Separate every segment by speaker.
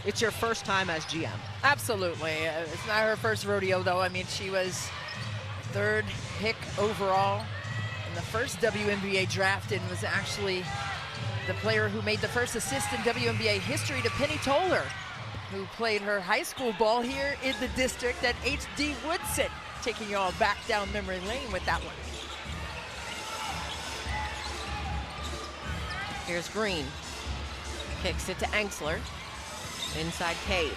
Speaker 1: it's your first time as GM.
Speaker 2: Absolutely. It's not her first rodeo, though. I mean, she was third pick overall in the first WNBA draft and was actually the player who made the first assist in WNBA history to Penny Toller, who played her high school ball here in the district at H.D. Woodson, taking you all back down memory lane with that one.
Speaker 3: Here's Green. Kicks it to Angsler. Inside Cave.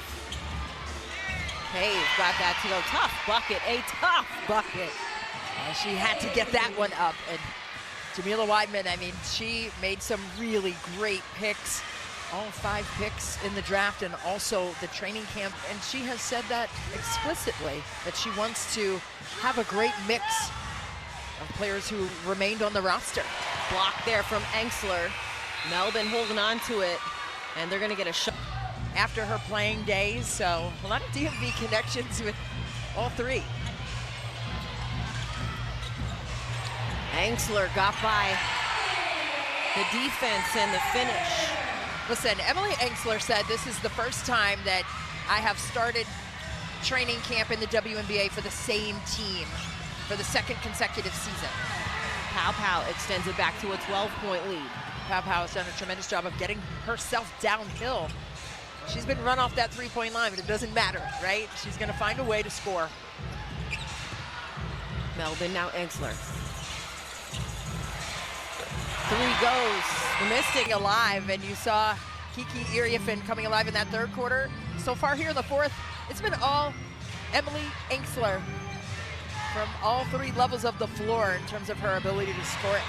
Speaker 3: Cave got that to go. Tough bucket, a tough bucket.
Speaker 2: She had to get that one up. And Jamila Weidman, I mean, she made some really great picks. All 5 picks in the draft and also the training camp. And she has said that explicitly, that she wants to have a great mix of players who remained on the roster.
Speaker 3: Block there from Angsler. Melvin holding on to it, and they're going to get a shot.
Speaker 2: After her playing days, so a lot of DMV connections with all 3.
Speaker 3: Angsler got by the defense and the finish.
Speaker 2: Listen, Emily Angsler said this is the first time that I have started training camp in the WNBA for the same team for the 2nd consecutive season.
Speaker 3: Pow Pow extends it back to a 12-point lead.
Speaker 2: Pow Pow has done a tremendous job of getting herself downhill. She's been run off that 3-point line, but it doesn't matter, right? She's going to find a way to score.
Speaker 3: Melvin, now Angsler. 3 goes.
Speaker 2: The Mystic alive, and you saw Kiki Iriafen coming alive in that 3rd quarter. So far here in the 4th, it's been all Emily Angsler from all 3 levels of the floor in terms of her ability to score it.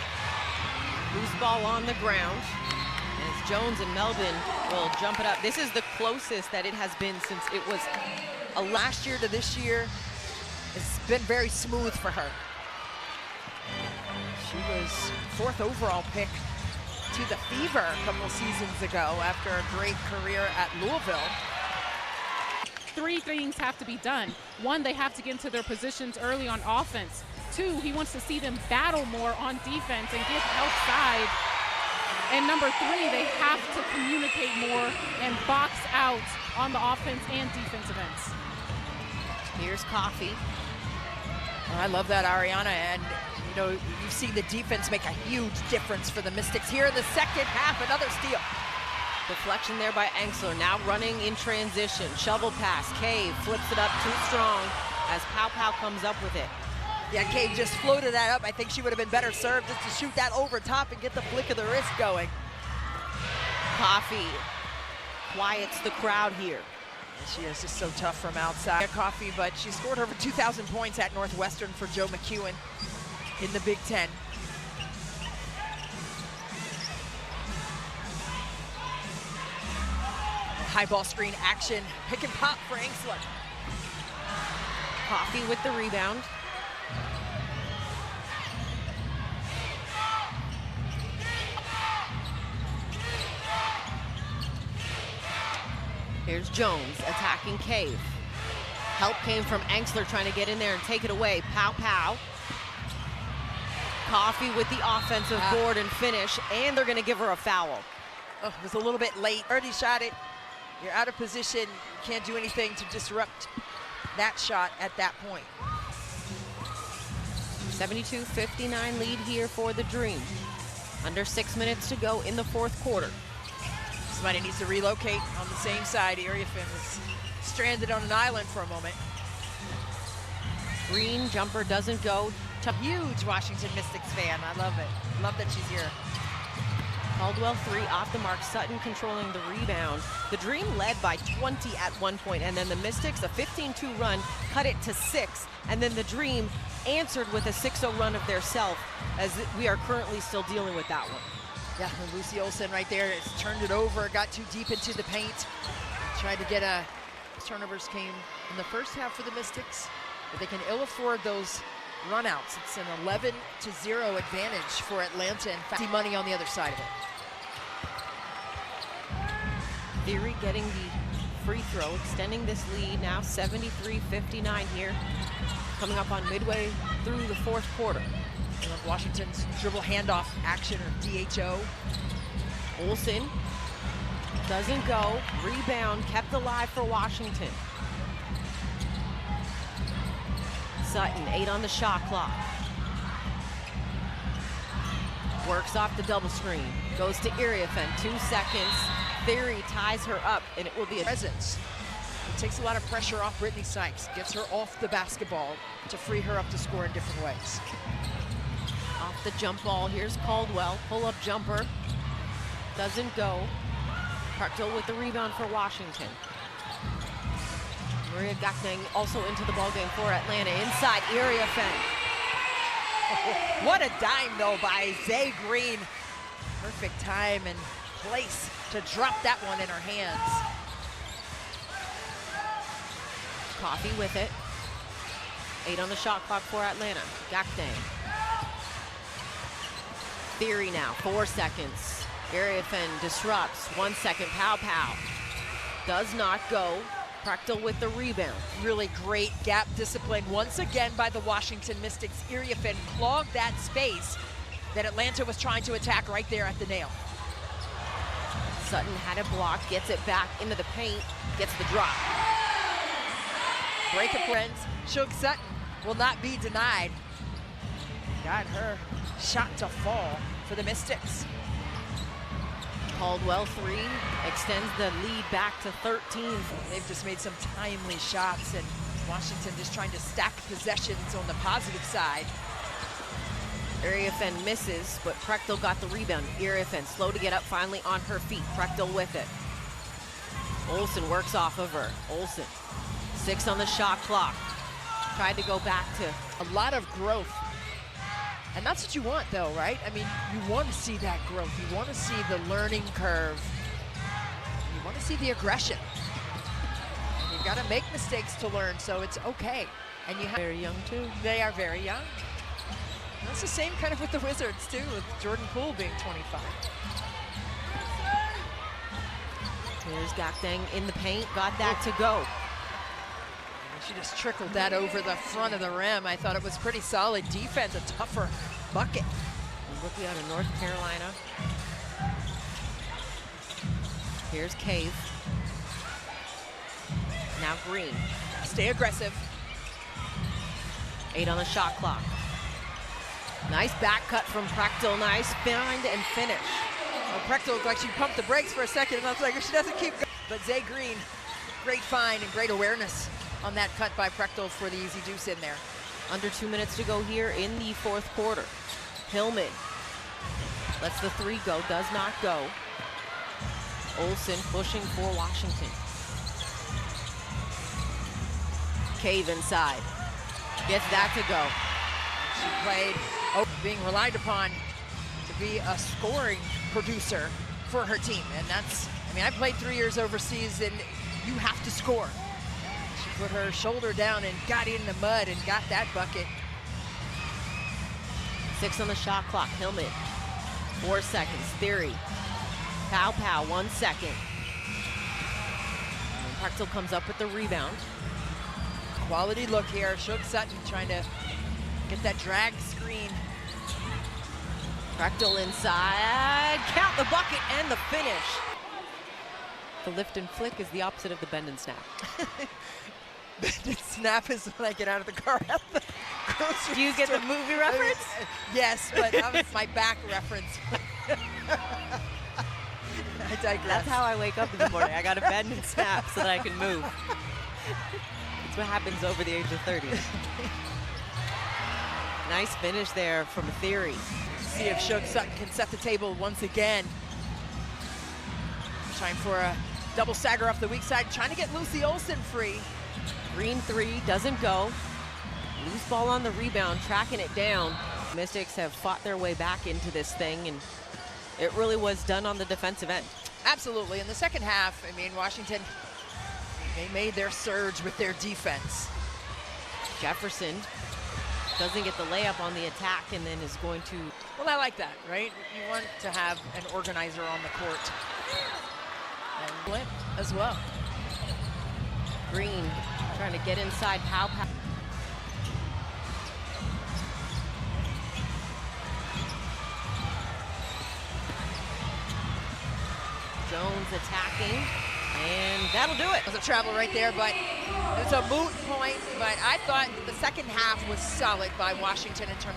Speaker 3: Loose ball on the ground as Jones and Melvin will jump it up. This is the closest that it has been since it was
Speaker 2: last year to this year. It's been very smooth for her. She was 4th overall pick to the Fever a couple seasons ago after a great career at Louisville.
Speaker 4: 3 things have to be done. 1, they have to get into their positions early on offense. 2, he wants to see them battle more on defense and get outside. And number 3, they have to communicate more and box out on the offense and defensive ends.
Speaker 3: Here's Coffee.
Speaker 2: I love that, Ariana, and you know, you've seen the defense make a huge difference for the Mystics here in the 2nd half. Another steal.
Speaker 3: Deflection there by Angsler, now running in transition. Shovel pass, Cave flips it up too strong as Pow Pow comes up with it.
Speaker 2: Yeah, Cave just floated that up. I think she would have been better served just to shoot that over top and get the flick of the wrist going.
Speaker 3: Coffee quiets the crowd here.
Speaker 2: She is just so tough from outside. Coffee, but she scored over 2,000 points at Northwestern for Joe McEwen in the Big Ten. High ball screen action, pick and pop for Angsler.
Speaker 3: Coffee with the rebound. Here's Jones attacking Cave. Help came from Angsler trying to get in there and take it away. Pow Pow. Coffee with the offensive board and finish, and they're going to give her a foul.
Speaker 2: Oh, it was a little bit late. Already shot it. You're out of position. You can't do anything to disrupt that shot at that point.
Speaker 3: 72-59 lead here for the Dream. Under 6 minutes to go in the 4th quarter.
Speaker 2: Somebody needs to relocate on the same side. Iriafen was stranded on an island for a moment.
Speaker 3: Green jumper doesn't go.
Speaker 2: Huge Washington Mystics fan. I love it. Love that she's here.
Speaker 3: Caldwell 3 off the mark. Sutton controlling the rebound. The Dream led by 20 at one point, and then the Mystics, a 15-2 run, cut it to 6, and then the Dream answered with a 6-0 run of their self, as we are currently still dealing with that one.
Speaker 2: Yeah, Lucy Olsen right there has turned it over, got too deep into the paint, tried to get a... Turnovers came in the first half for the Mystics, but they can ill afford those runouts. It's an 11-0 advantage for Atlanta, and see money on the other side of it.
Speaker 3: Theory getting the free throw, extending this lead now 73-59 here, coming up on midway through the 4th quarter.
Speaker 2: I love Washington's dribble handoff action, or DHO.
Speaker 3: Olsen Doesn't go. Rebound kept alive for Washington. Sutton, 8 on the shot clock. Works off the double screen. Goes to Iriafen, 2 seconds. Theory ties her up, and it will be a
Speaker 2: presence. It takes a lot of pressure off Brittany Sykes, gets her off the basketball to free her up to score in different ways.
Speaker 3: Off the jump ball, here's Caldwell, pull-up jumper. Doesn't go. Parkdale with the rebound for Washington. Maria Gakdeng also into the ballgame for Atlanta. Inside, Iriafen.
Speaker 2: What a dime, though, by Zay Green. Perfect time and place to drop that one in her hands.
Speaker 3: Coffee with it. 8 on the shot clock for Atlanta. Gakdeng. Theory now, 4 seconds. Iriafen disrupts, 1 second, pow. Does not go. Parkdale with the rebound.
Speaker 2: Really great gap discipline once again by the Washington Mystics. Iriafen clogged that space that Atlanta was trying to attack right there at the nail.
Speaker 3: Sutton had a block, gets it back into the paint, gets the drop.
Speaker 2: Break of friends. Shug Sutton will not be denied. Got her shot to fall for the Mystics.
Speaker 3: Caldwell 3 extends the lead back to 13.
Speaker 2: They've just made some timely shots, and Washington just trying to stack possessions on the positive side.
Speaker 3: Iriafen misses, but Parkdale got the rebound. Iriafen slow to get up, finally on her feet. Parkdale with it. Olsen works off of her. Olsen, 6 on the shot clock. Tried to go back to
Speaker 2: a lot of growth. And that's what you want, though, right? I mean, you want to see that growth. You want to see the learning curve. You want to see the aggression. And you've got to make mistakes to learn, so it's okay. And you have
Speaker 3: very young, too.
Speaker 2: They are very young. And that's the same kind of with the Wizards, too, with Jordan Poole being 25.
Speaker 3: Here's Gakdeng in the paint, got that to go.
Speaker 2: She just trickled that over the front of the rim. I thought it was pretty solid defense, a tougher bucket.
Speaker 3: Rookie out of North Carolina. Here's Cave. Now Green.
Speaker 2: Stay aggressive.
Speaker 3: 8 on the shot clock. Nice back cut from Parkdale. Nice find and finish.
Speaker 2: Well, Parkdale looked like she pumped the brakes for a second, and I was like, she doesn't keep going. But Zay Green, great find and great awareness on that cut by Parkdale for the easy deuce in there.
Speaker 3: Under 2 minutes to go here in the 4th quarter. Hillman lets the 3 go, does not go. Olsen pushing for Washington. Cave inside, gets that to go.
Speaker 2: She played, being relied upon to be a scoring producer for her team. And that's, I mean, I played 3 years overseas, and you have to score. She put her shoulder down and got in the mud and got that bucket.
Speaker 3: 6 on the shot clock. Hillman, 4 seconds. Theory, pow, 1 second. And Parkdale comes up with the rebound.
Speaker 2: Quality look here. Shug Sutton trying to get that drag screen.
Speaker 3: Parkdale inside, count the bucket and the finish. The lift and flick is the opposite of the bend and snap.
Speaker 2: Bend and snap is when I get out of the car at the grocery
Speaker 3: Do you get
Speaker 2: store.
Speaker 3: the movie reference?
Speaker 2: Yes, but that was my back reference. I digress.
Speaker 3: That's how I wake up in the morning. I got to bend and snap so that I can move. That's what happens over the age of 30. Nice finish there from Theory.
Speaker 2: See if Shug Sutton can set the table once again. Trying for a double stagger off the weak side, trying to get Lucy Olsen free.
Speaker 3: Green 3 doesn't go. Loose ball on the rebound, tracking it down. Mystics have fought their way back into this thing, and it really was done on the defensive end.
Speaker 2: Absolutely. In the second half, I mean, Washington, they made their surge with their defense.
Speaker 3: Jefferson doesn't get the layup on the attack and then is going to...
Speaker 2: Well, I like that, right? You want to have an organizer on the court. And Flint as well.
Speaker 3: Green trying to get inside, pow. Jones attacking, and that'll do it.
Speaker 2: It was a travel right there, but it's a moot point. But I thought the second half was solid by Washington in terms